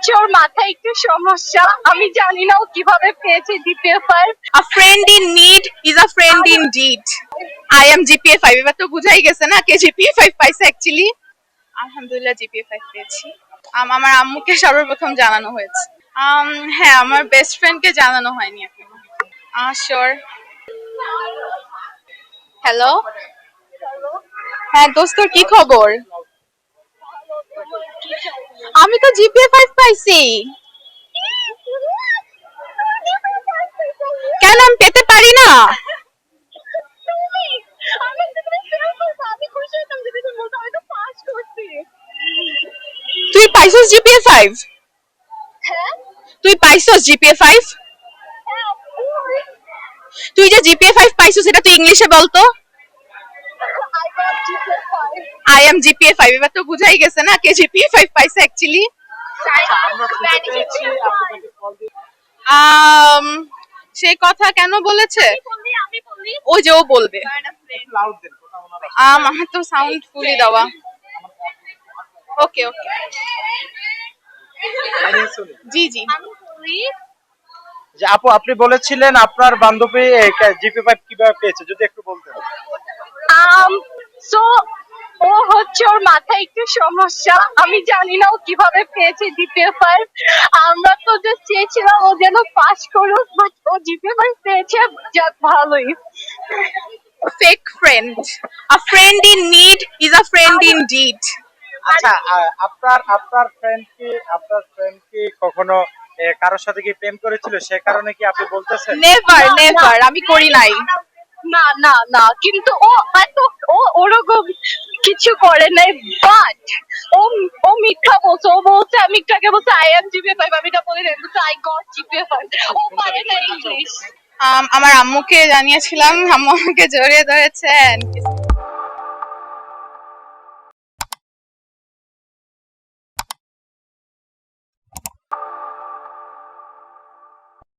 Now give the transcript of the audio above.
হচ্ছে ওর মাথায় একটু সমস্যা, আমি জানি না ও কিভাবে পেয়েছে GPA 5। A friend in need is a friend indeed. I am GPA 5 এবার তো বুঝাই গেছে না কে GPA 5 পাইছে অ্যাকচুয়ালি। আলহামদুলিল্লাহ GPA 5 পেয়েছি। আমার আম্মুকে সর্বপ্রথম জানানো হয়েছে। হ্যাঁ, আমার বেস্ট ফ্রেন্ডকে জানানো হয়নি এখনো। শিওর। হ্যালো, হ্যাঁ দোস্ত কি খবর? আমি তো জিপিএ 5 পাইছি। কেন আমি পেতে পারি না? তুই পাইছস জিপিএ 5? তুই পাইছস জিপিএ 5? তুই যে জিপিএ 5 পাইছস সেটা তুই ইংলিশে বলতো। আই এম জিপিএ 5 এবার তো বুঝাই গেছে না কে জিপিএ 5 পাইছে অ্যাকচুয়ালি। সেই কথা কেন বলেছে? ওই যে ও বলবে। আমার তো সাউন্ড ফুলি দেওয়া। ওকে ওকে। জি জি। যে আপু আপনি বলেছিলেন আপনার বান্ধবী জিপি 5 কিভাবে পেয়েছে যদি একটু বলতেন। সো ও হচ্ছে ওর মাথায় একটু সমস্যা, আমি জানি না ও কিভাবে পেয়েছে জিপিএ 5। আমরা তো জাস্ট চেয়েছিলাম ও যেন পাস করুক, বাট ও জিপিএ 5 পেয়েছে, যাক ভালোই। Fake friend. A friend in need is a friend indeed. আচ্ছা আপনার ফ্রেন্ড কি কখনো কারোর সাথে কি প্রেম করেছিল সে কারণে কি আপনি বলতেছেন? নেভার নেভার, আমি করি নাই। না না না, কিন্তু ও এত ওরকম কিছু করে নাই, বাট ও মিথ্যা বলছে। ও বলছে, আমি কাকে বলছে আই এম জিপিএ 5, আমি এটা বলে নাই, বলছে আই গট জিপিএ 5। ও পারে না ইংলিশ। আমার আম্মুকে জানিয়েছিলাম, আম্মু আমাকে জড়িয়ে ধরেছে and